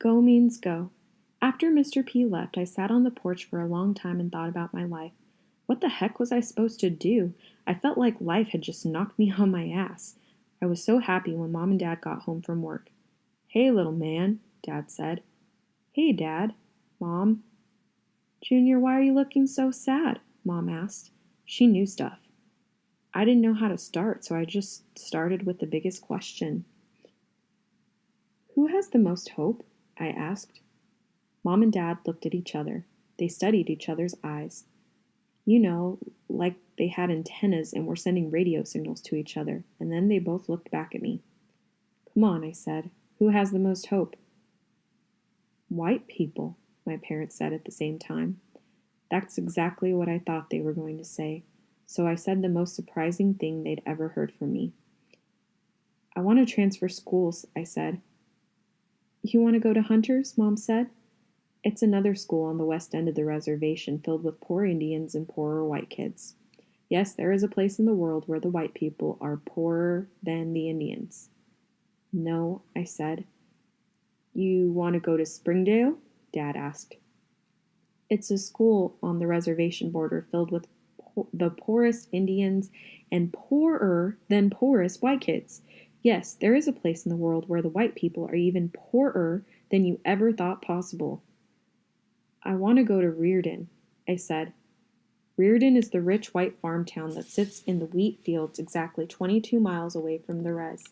Go means go. After Mr. P left, I sat on the porch for a long time and thought about my life. What the heck was I supposed to do? I felt like life had just knocked me on my ass. I was so happy when Mom and Dad got home from work. "Hey, little man," Dad said. "Hey, Dad." "Mom." "Junior, why are you looking so sad?" Mom asked. She knew stuff. I didn't know how to start, so I just started with the biggest question. "Who has the most hope?" I asked. Mom and Dad looked at each other. They studied each other's eyes. You know, like they had antennas and were sending radio signals to each other, and then they both looked back at me. "Come on," I said. "Who has the most hope?" "White people," my parents said at the same time. That's exactly what I thought they were going to say, so I said the most surprising thing they'd ever heard from me. "I want to transfer schools," I said. "You want to go to Hunter's?" Mom said. It's another school on the west end of the reservation filled with poor Indians and poorer white kids. Yes, there is a place in the world where the white people are poorer than the Indians. "No," I said. "You want to go to Springdale?" Dad asked. It's a school on the reservation border filled with the poorest Indians and poorer than poorest white kids. Yes, there is a place in the world where the white people are even poorer than you ever thought possible. "I want to go to Reardon," I said. Reardon is the rich white farm town that sits in the wheat fields exactly 22 miles away from the res.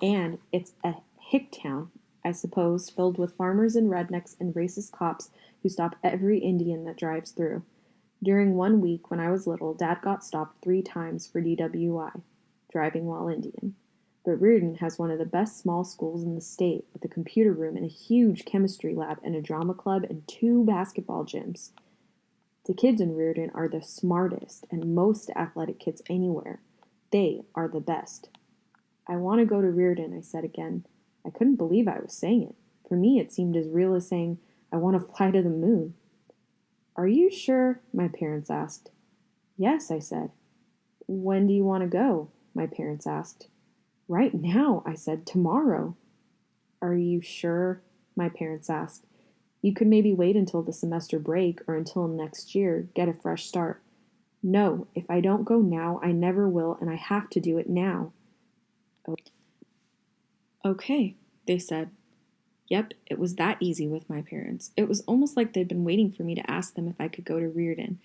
And it's a hick town, I suppose, filled with farmers and rednecks and racist cops who stop every Indian that drives through. During 1 week when I was little, Dad got stopped 3 times for DWI, driving while Indian. But Reardon has one of the best small schools in the state, with a computer room and a huge chemistry lab and a drama club and 2 basketball gyms. The kids in Reardon are the smartest and most athletic kids anywhere. They are the best. "I want to go to Reardon," I said again. I couldn't believe I was saying it. For me, it seemed as real as saying, "I want to fly to the moon." "Are you sure?" my parents asked. "Yes," I said. "When do you want to go?" my parents asked. "Right now," I said. "Tomorrow." "Are you sure?" my parents asked. "You could maybe wait until the semester break or until next year, get a fresh start." "No, if I don't go now, I never will, and I have to do it now." "Okay," they said. Yep, it was that easy with my parents. It was almost like they'd been waiting for me to ask them if I could go to Reardon.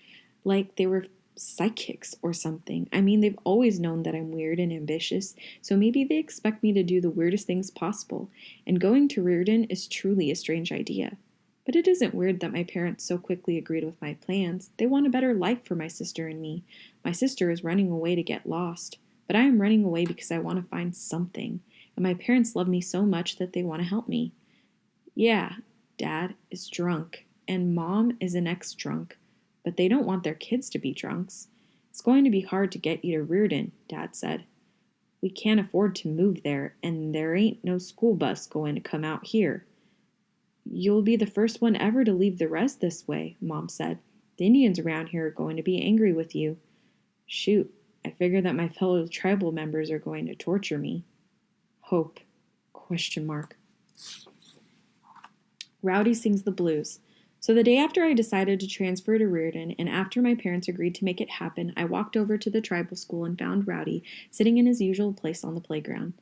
Like they were psychics or something. I mean, they've always known that I'm weird and ambitious, so maybe they expect me to do the weirdest things possible. And going to Reardon is truly a strange idea. But it isn't weird that my parents so quickly agreed with my plans. They want a better life for my sister and me. My sister is running away to get lost, but I am running away because I want to find something. And my parents love me so much that they want to help me. Yeah, Dad is drunk, and Mom is an ex-drunk, but they don't want their kids to be drunks. "It's going to be hard to get you to Reardon," Dad said. "We can't afford to move there, and there ain't no school bus going to come out here." "You'll be the first one ever to leave the res this way," Mom said. "The Indians around here are going to be angry with you." Shoot, I figure that my fellow tribal members are going to torture me. Hope? Question mark. Rowdy sings the blues. So the day after I decided to transfer to Reardon, and after my parents agreed to make it happen, I walked over to the tribal school and found Rowdy sitting in his usual place on the playground.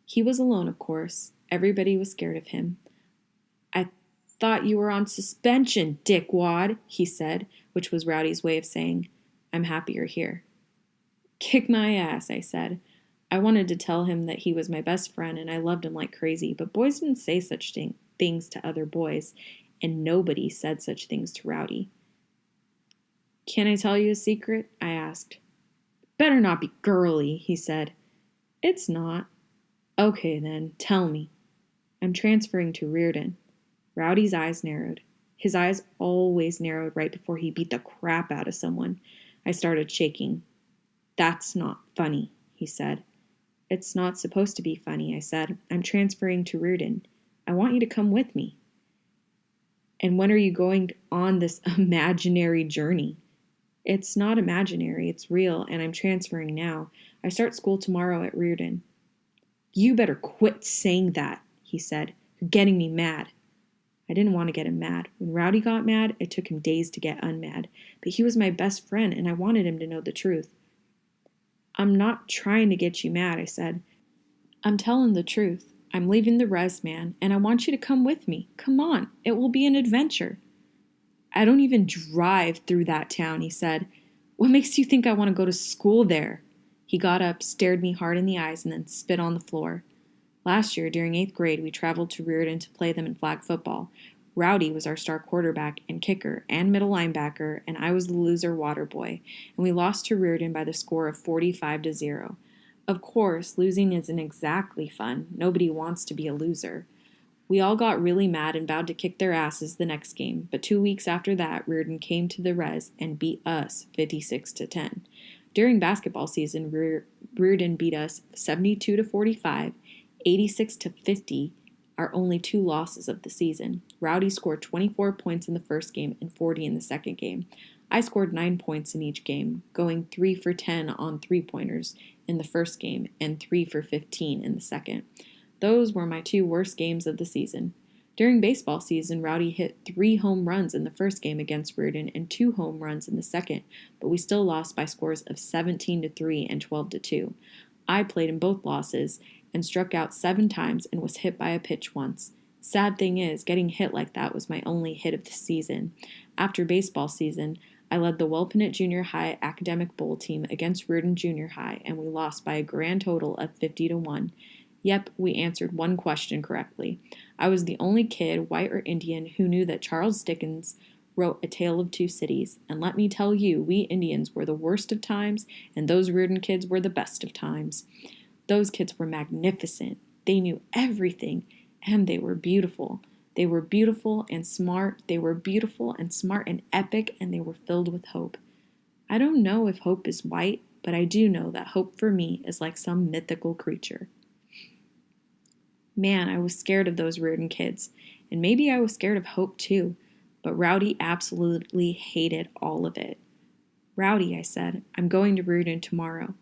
He was alone, of course. Everybody was scared of him. "I thought you were on suspension, dickwad," he said, which was Rowdy's way of saying, "I'm happy you're here." "Kick my ass," I said. I wanted to tell him that he was my best friend and I loved him like crazy, but boys didn't say such things to other boys, and nobody said such things to Rowdy. "Can I tell you a secret?" I asked. "Better not be girly," he said. "It's not." "Okay then, tell me." "I'm transferring to Reardon." Rowdy's eyes narrowed. His eyes always narrowed right before he beat the crap out of someone. I started shaking. "That's not funny," he said. "It's not supposed to be funny," I said. "I'm transferring to Reardon. I want you to come with me." "And when are you going on this imaginary journey?" "It's not imaginary, it's real, and I'm transferring now. I start school tomorrow at Reardon." "You better quit saying that," he said. "You're getting me mad." I didn't want to get him mad. When Rowdy got mad, it took him days to get unmad. But he was my best friend, and I wanted him to know the truth. I'm not trying to get you mad, I said. I'm telling the truth. I'm leaving the res, man, and I want you to come with me. Come on, it will be an adventure. I don't even drive through that town, he said. What makes you think I want to go to school there? He got up, stared me hard in the eyes, and then spit on the floor. Last year, during 8th grade, we traveled to Reardon to play them in flag football. Rowdy was our star quarterback and kicker and middle linebacker, and I was the loser water boy, and we lost to Reardon by the score of 45-0. Of course, losing isn't exactly fun. Nobody wants to be a loser. We all got really mad and vowed to kick their asses the next game, but 2 weeks after that, Reardon came to the res and beat us 56-10. During basketball season, Reardon beat us 72-45, 86-50, our only 2 losses of the season. Rowdy scored 24 points in the first game and 40 in the second game. I scored 9 points in each game, going 3 for 10 on 3-pointers in the first game and 3 for 15 in the second. Those were my 2 worst games of the season. During baseball season, Rowdy hit 3 home runs in the first game against Reardon and 2 home runs in the second, but we still lost by scores of 17-3 and 12-2. I played in both losses and struck out 7 times and was hit by a pitch once. Sad thing is, getting hit like that was my only hit of the season. After baseball season, I led the Welpinett Junior High Academic Bowl team against Reardon Junior High, and we lost by a grand total of 50-1. Yep, we answered 1 question correctly. I was the only kid, white or Indian, who knew that Charles Dickens wrote A Tale of Two Cities, and let me tell you, we Indians were the worst of times, and those Reardon kids were the best of times. Those kids were magnificent. They knew everything, and they were beautiful. They were beautiful and smart. They were beautiful and smart and epic, and they were filled with hope. I don't know if hope is white, but I do know that hope for me is like some mythical creature. Man, I was scared of those Reardon kids, and maybe I was scared of hope too, but Rowdy absolutely hated all of it. Rowdy, I said, I'm going to Reardon tomorrow.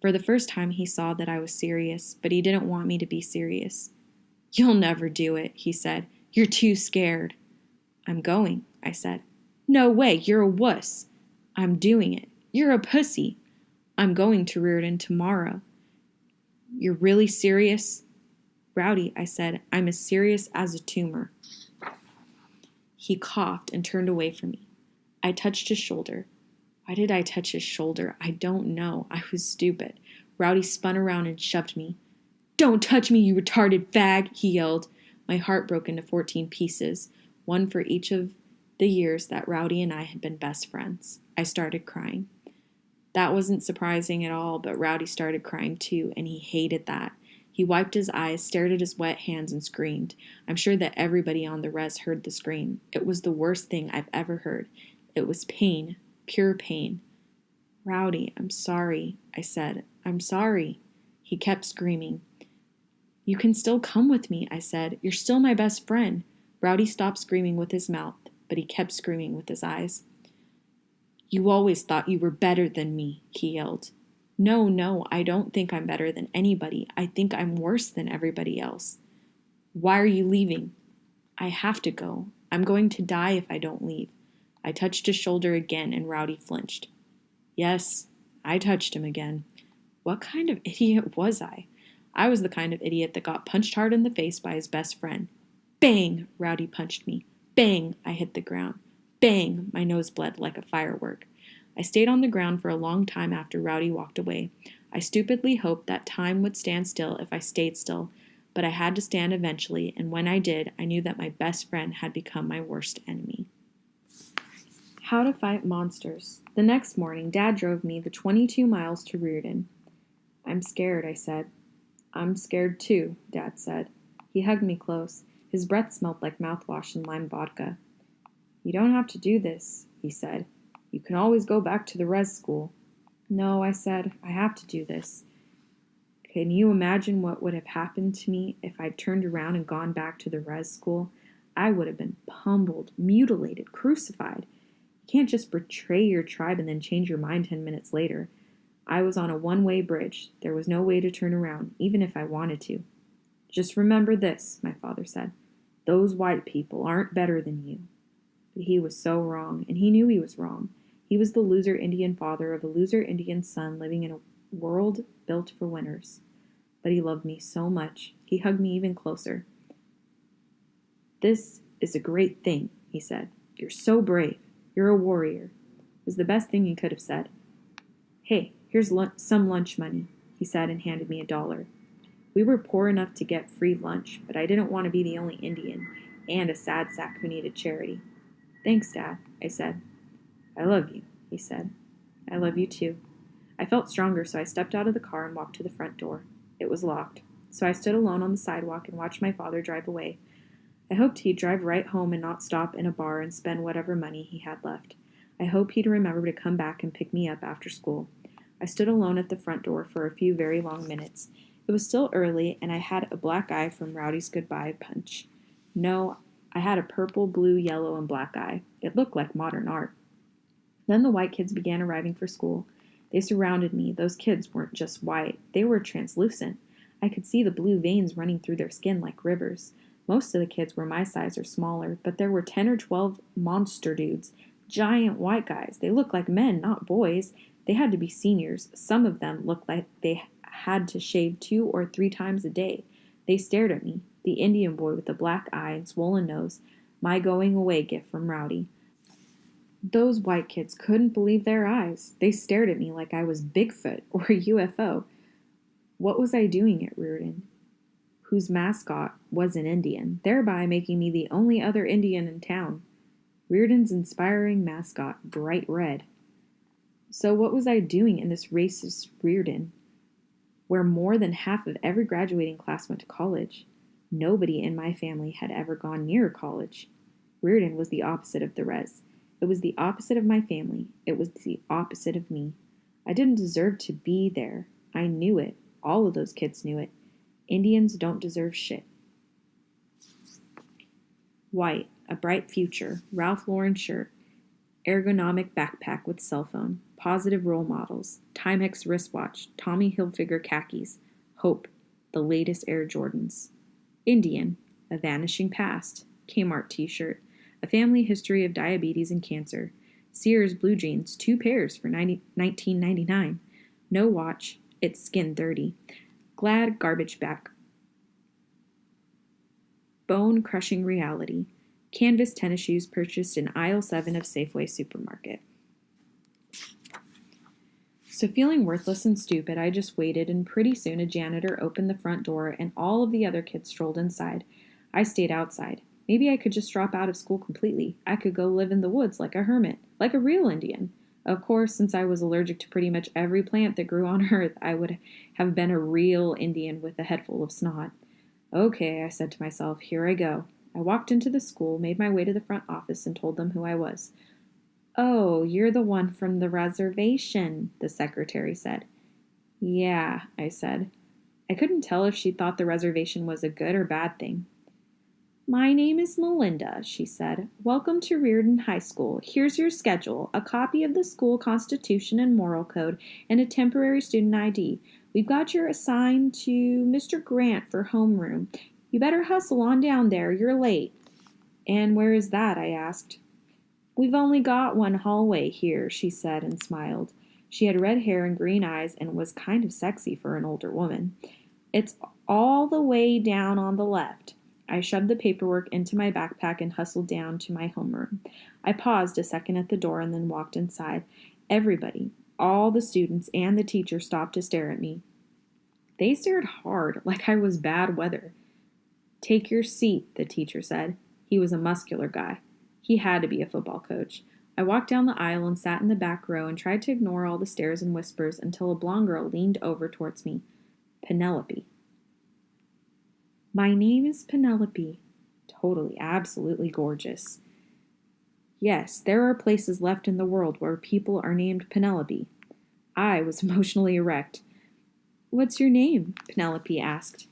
For the first time, he saw that I was serious, but he didn't want me to be serious. You'll never do it, he said. You're too scared. I'm going, I said. No way, you're a wuss. I'm doing it. You're a pussy. I'm going to Reardon tomorrow. You're really serious? Rowdy, I said, I'm as serious as a tumor. He coughed and turned away from me. I touched his shoulder. Why did I touch his shoulder? I don't know. I was stupid. Rowdy spun around and shoved me. Don't touch me, you retarded fag, he yelled. My heart broke into 14 pieces, 1 for each of the years that Rowdy and I had been best friends. I started crying. That wasn't surprising at all, but Rowdy started crying too, and he hated that. He wiped his eyes, stared at his wet hands, and screamed. I'm sure that everybody on the res heard the scream. It was the worst thing I've ever heard. It was pain, pure pain. Rowdy, I'm sorry, I said. I'm sorry. He kept screaming. You can still come with me, I said. You're still my best friend. Rowdy stopped screaming with his mouth, but he kept screaming with his eyes. You always thought you were better than me, he yelled. No, I don't think I'm better than anybody. I think I'm worse than everybody else. Why are you leaving? I have to go. I'm going to die if I don't leave. I touched his shoulder again, and Rowdy flinched. Yes, I touched him again. What kind of idiot was I? I was the kind of idiot that got punched hard in the face by his best friend. Bang! Rowdy punched me. Bang! I hit the ground. Bang! My nose bled like a firework. I stayed on the ground for a long time after Rowdy walked away. I stupidly hoped that time would stand still if I stayed still, but I had to stand eventually, and when I did, I knew that my best friend had become my worst enemy. How to fight monsters. The next morning, Dad drove me the 22 miles to Reardon. I'm scared, I said. I'm scared too, Dad said. He hugged me close. His breath smelled like mouthwash and lime vodka. You don't have to do this, he said. You can always go back to the res school. No, I said, I have to do this. Can you imagine what would have happened to me if I'd turned around and gone back to the res school? I would have been pummeled, mutilated, crucified. You can't just betray your tribe and then change your mind 10 minutes later. I was on a one-way bridge. There was no way to turn around, even if I wanted to. Just remember this, my father said. Those white people aren't better than you. But he was so wrong, and he knew he was wrong. He was the loser Indian father of a loser Indian son living in a world built for winners. But he loved me so much. He hugged me even closer. This is a great thing, he said. You're so brave. You're a warrior. It was the best thing he could have said. Hey, here's some lunch money, he said and handed me $1. We were poor enough to get free lunch, but I didn't want to be the only Indian and a sad sack who needed charity. Thanks, Dad, I said. I love you, he said. I love you too. I felt stronger, so I stepped out of the car and walked to the front door. It was locked, so I stood alone on the sidewalk and watched my father drive away. I hoped he'd drive right home and not stop in a bar and spend whatever money he had left. I hoped he'd remember to come back and pick me up after school. I stood alone at the front door for a few very long minutes. It was still early, and I had a black eye from Rowdy's Goodbye punch. No, I had a purple, blue, yellow, and black eye. It looked like modern art. Then the white kids began arriving for school. They surrounded me. Those kids weren't just white. They were translucent. I could see the blue veins running through their skin like rivers. Most of the kids were my size or smaller, but there were 10 or 12 monster dudes, giant white guys. They looked like men, not boys. They had to be seniors. Some of them looked like they had to shave 2 or 3 times a day. They stared at me, the Indian boy with the black eye and swollen nose, my going away gift from Rowdy. Those white kids couldn't believe their eyes. They stared at me like I was Bigfoot or a UFO. What was I doing at Reardon, whose mascot was an Indian, thereby making me the only other Indian in town? Reardon's inspiring mascot, bright red. So what was I doing in this racist Reardon, where more than half of every graduating class went to college? Nobody in my family had ever gone near college. Reardon was the opposite of the res. It was the opposite of my family. It was the opposite of me. I didn't deserve to be there. I knew it. All of those kids knew it. Indians don't deserve shit. White, a bright future, Ralph Lauren shirt, ergonomic backpack with cell phone, positive role models, Timex wristwatch, Tommy Hilfiger khakis, hope, the latest Air Jordans. Indian, a vanishing past, Kmart t-shirt, a family history of diabetes and cancer, Sears blue jeans, 2 pairs for $19.99, no watch, it's skin 30, Glad garbage bag, bone-crushing reality, canvas tennis shoes purchased in aisle 7 of Safeway supermarket. So feeling worthless and stupid, I just waited, and pretty soon a janitor opened the front door and all of the other kids strolled inside. I stayed outside. Maybe I could just drop out of school completely. I could go live in the woods like a hermit, like a real Indian. Of course, since I was allergic to pretty much every plant that grew on earth, I would have been a real Indian with a head full of snot. Okay, I said to myself, here I go. I walked into the school, made my way to the front office, and told them who I was. Oh, you're the one from the reservation, the secretary said. Yeah, I said. I couldn't tell if she thought the reservation was a good or bad thing. My name is Melinda, she said. Welcome to Reardon High School. Here's your schedule, a copy of the school constitution and moral code, and a temporary student ID. We've got you assigned to Mr. Grant for homeroom. You better hustle on down there. You're late. And where is that? I asked. We've only got one hallway here, she said and smiled. She had red hair and green eyes and was kind of sexy for an older woman. It's all the way down on the left. I shoved the paperwork into my backpack and hustled down to my homeroom. I paused a second at the door and then walked inside. Everybody, all the students and the teacher stopped to stare at me. They stared hard, like I was bad weather. Take your seat, the teacher said. He was a muscular guy. He had to be a football coach. I walked down the aisle and sat in the back row and tried to ignore all the stares and whispers until a blonde girl leaned over towards me. Penelope. My name is Penelope. Totally, absolutely gorgeous. Yes, there are places left in the world where people are named Penelope. I was emotionally erect. What's your name? Penelope asked.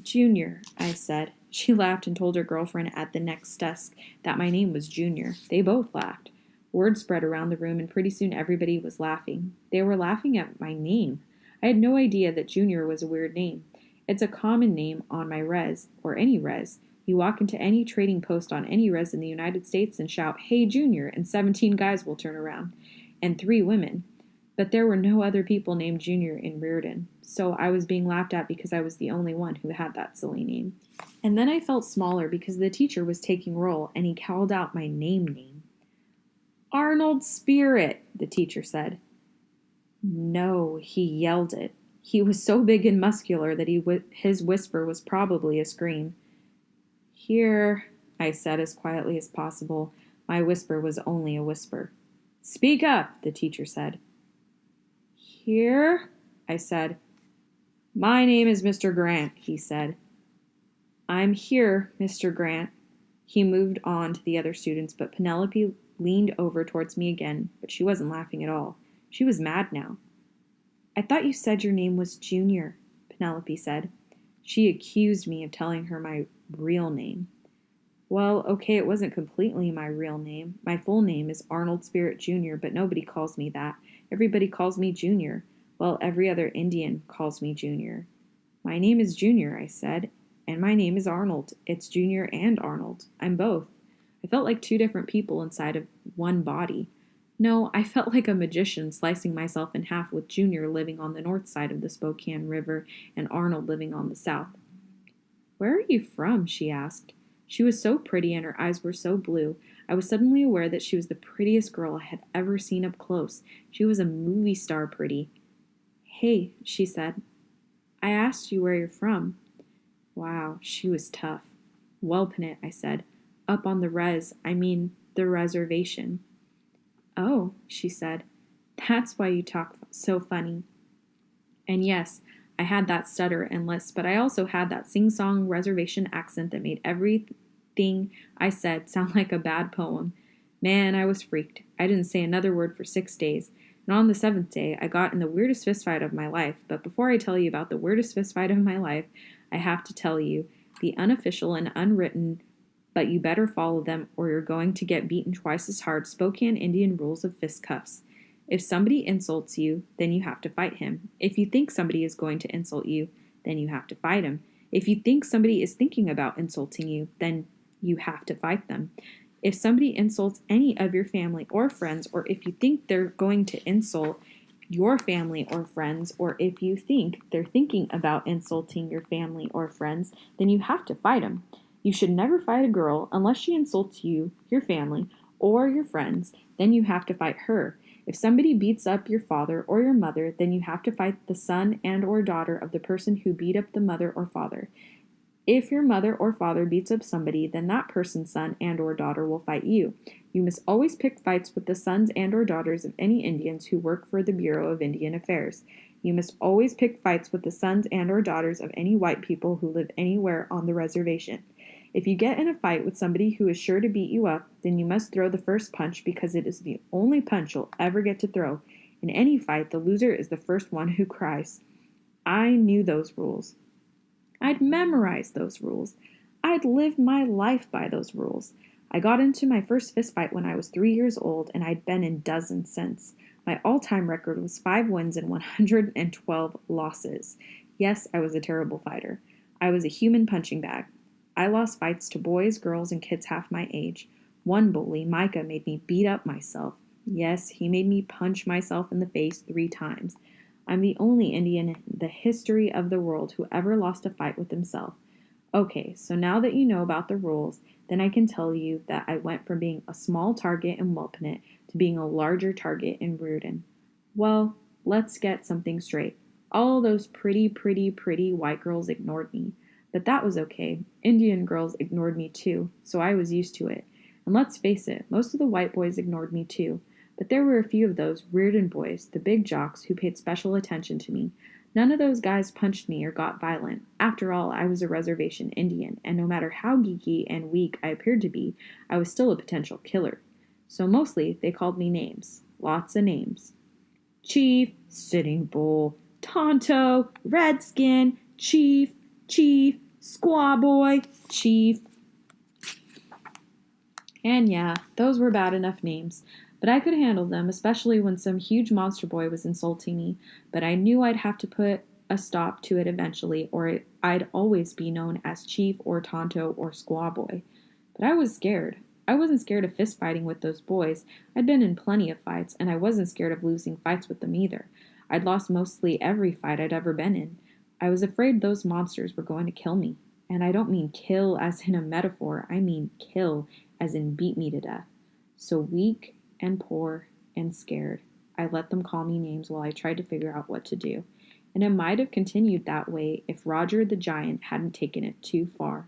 Junior, I said. She laughed and told her girlfriend at the next desk that my name was Junior. They both laughed. Word spread around the room, and pretty soon everybody was laughing. They were laughing at my name. I had no idea that Junior was a weird name. It's a common name on my res, or any res. You walk into any trading post on any res in the United States and shout, "Hey, Junior," and 17 guys will turn around, and 3 women. But there were no other people named Junior in Reardon, so I was being laughed at because I was the only one who had that silly name. And then I felt smaller because the teacher was taking roll, and he called out my name. "Arnold Spirit," the teacher said. No, he yelled it. He was so big and muscular that his whisper was probably a scream. "Here," I said as quietly as possible. My whisper was only a whisper. "Speak up," the teacher said. "Here," I said. "My name is Mr. Grant," he said. "I'm here, Mr. Grant." He moved on to the other students, but Penelope leaned over towards me again, but she wasn't laughing at all. She was mad now. "I thought you said your name was Junior," Penelope said. She accused me of telling her my real name. Well, okay, it wasn't completely my real name. My full name is Arnold Spirit Jr., but nobody calls me that. Everybody calls me Junior. Well, every other Indian calls me Junior. "My name is Junior," I said, "and my name is Arnold. It's Junior and Arnold. I'm both." I felt like 2 different people inside of one body. No, I felt like a magician slicing myself in half with Junior living on the north side of the Spokane River and Arnold living on the south. "Where are you from?" she asked. She was so pretty and her eyes were so blue. I was suddenly aware that she was the prettiest girl I had ever seen up close. She was a movie star pretty. "Hey," she said. "I asked you where you're from." Wow, she was tough. "Welpinit," I said. "Up on the the reservation." "Oh," she said. "That's why you talk so funny." And yes, I had that stutter and lisp, but I also had that sing-song reservation accent that made everything I said sound like a bad poem. Man, I was freaked. I didn't say another word for 6 days. And on the 7th day, I got in the weirdest fistfight of my life. But before I tell you about the weirdest fistfight of my life, I have to tell you the unofficial and unwritten, but you better follow them or you're going to get beaten twice as hard, Spokane Indian rules of fistcuffs. If somebody insults you, then you have to fight him. If you think somebody is going to insult you, then you have to fight him. If you think somebody is thinking about insulting you, then you have to fight them. If somebody insults any of your family or friends, or if you think they're going to insult your family or friends, or if you think they're thinking about insulting your family or friends, then you have to fight them. You should never fight a girl unless she insults you, your family, or your friends, then you have to fight her. If somebody beats up your father or your mother, then you have to fight the son and or daughter of the person who beat up the mother or father. If your mother or father beats up somebody, then that person's son and or daughter will fight you. You must always pick fights with the sons and or daughters of any Indians who work for the Bureau of Indian Affairs. You must always pick fights with the sons and or daughters of any white people who live anywhere on the reservation. If you get in a fight with somebody who is sure to beat you up, then you must throw the first punch because it is the only punch you'll ever get to throw. In any fight, the loser is the first one who cries. I knew those rules. I'd memorized those rules. I'd lived my life by those rules. I got into my first fistfight when I was 3 years old, and I'd been in dozens since. My all-time record was 5 wins and 112 losses. Yes, I was a terrible fighter. I was a human punching bag. I lost fights to boys, girls, and kids half my age. One bully, Micah, made me beat up myself. Yes, he made me punch myself in the face 3 times. I'm the only Indian in the history of the world who ever lost a fight with himself. Okay, so now that you know about the rules, then I can tell you that I went from being a small target in Welpinit to being a larger target in Reardon. Well, let's get something straight. All those pretty white girls ignored me. But that was okay. Indian girls ignored me too, so I was used to it. And let's face it, most of the white boys ignored me too. But there were a few of those Reardon boys, the big jocks, who paid special attention to me. None of those guys punched me or got violent. After all, I was a reservation Indian, and no matter how geeky and weak I appeared to be, I was still a potential killer. So mostly, they called me names. Lots of names. Chief, Sitting Bull, Tonto, Redskin, Chief, Squaw Boy, Chief. And yeah, those were bad enough names. But I could handle them, especially when some huge monster boy was insulting me. But I knew I'd have to put a stop to it eventually, or I'd always be known as Chief or Tonto or Squaw Boy. But I was scared. I wasn't scared of fist fighting with those boys. I'd been in plenty of fights, and I wasn't scared of losing fights with them either. I'd lost mostly every fight I'd ever been in. I was afraid those monsters were going to kill me. And I don't mean kill as in a metaphor, I mean kill as in beat me to death. So weak and poor and scared, I let them call me names while I tried to figure out what to do. And it might have continued that way if Roger the Giant hadn't taken it too far.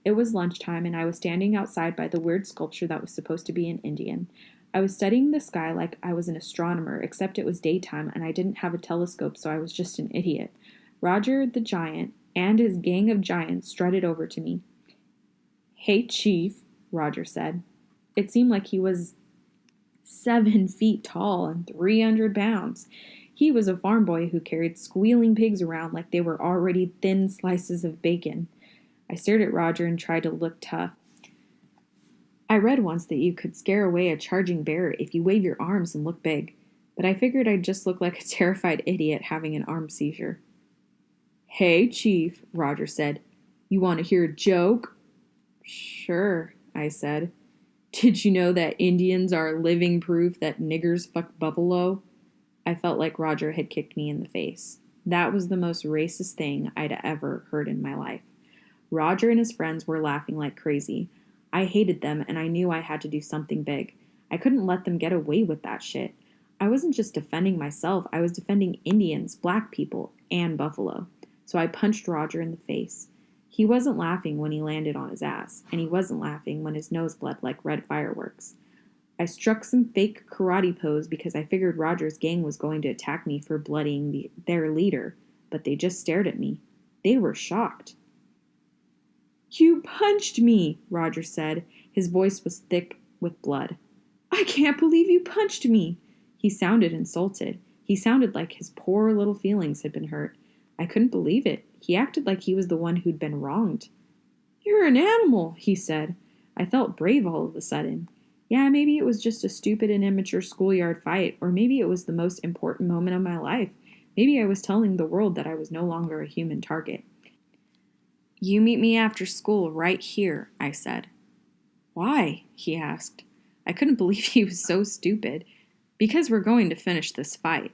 It was lunchtime, and I was standing outside by the weird sculpture that was supposed to be an Indian. I was studying the sky like I was an astronomer, except it was daytime and I didn't have a telescope, so I was just an idiot. Roger the Giant and his gang of giants strutted over to me. "Hey, Chief," Roger said. It seemed like he was 7 feet tall and 300 pounds. He was a farm boy who carried squealing pigs around like they were already thin slices of bacon. I stared at Roger and tried to look tough. I read once that you could scare away a charging bear if you wave your arms and look big, but I figured I'd just look like a terrified idiot having an arm seizure. "Hey, Chief," Roger said. "You want to hear a joke?" "Sure," I said. "Did you know that Indians are living proof that niggers fuck buffalo?" I felt like Roger had kicked me in the face. That was the most racist thing I'd ever heard in my life. Roger and his friends were laughing like crazy. I hated them, and I knew I had to do something big. I couldn't let them get away with that shit. I wasn't just defending myself, I was defending Indians, black people, and buffalo. So I punched Roger in the face. He wasn't laughing when he landed on his ass, and he wasn't laughing when his nose bled like red fireworks. I struck some fake karate pose because I figured Roger's gang was going to attack me for bloodying their leader, but they just stared at me. They were shocked. "You punched me," Roger said. His voice was thick with blood. "I can't believe you punched me." He sounded insulted. He sounded like his poor little feelings had been hurt. I couldn't believe it. He acted like he was the one who'd been wronged. "You're an animal," he said. I felt brave all of a sudden. Yeah, maybe it was just a stupid and immature schoolyard fight, or maybe it was the most important moment of my life. Maybe I was telling the world that I was no longer a human target. "You meet me after school right here," I said. "Why?" he asked. I couldn't believe he was so stupid. "Because we're going to finish this fight."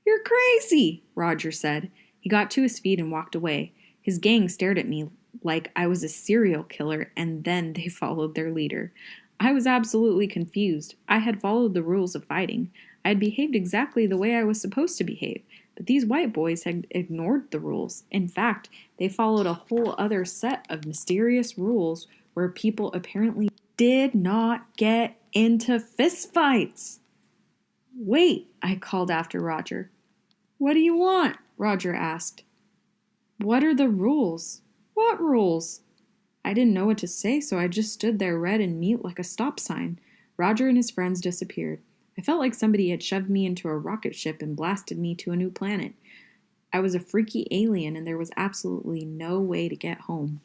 "You're crazy," Roger said. He got to his feet and walked away. His gang stared at me like I was a serial killer, and then they followed their leader. I was absolutely confused. I had followed the rules of fighting. I had behaved exactly the way I was supposed to behave, but these white boys had ignored the rules. In fact, they followed a whole other set of mysterious rules where people apparently did not get into fistfights. "Wait," I called after Roger. "What do you want?" Roger asked. "What are the rules?" "What rules?" I didn't know what to say, so I just stood there red and mute like a stop sign. Roger and his friends disappeared. I felt like somebody had shoved me into a rocket ship and blasted me to a new planet. I was a freaky alien, and there was absolutely no way to get home.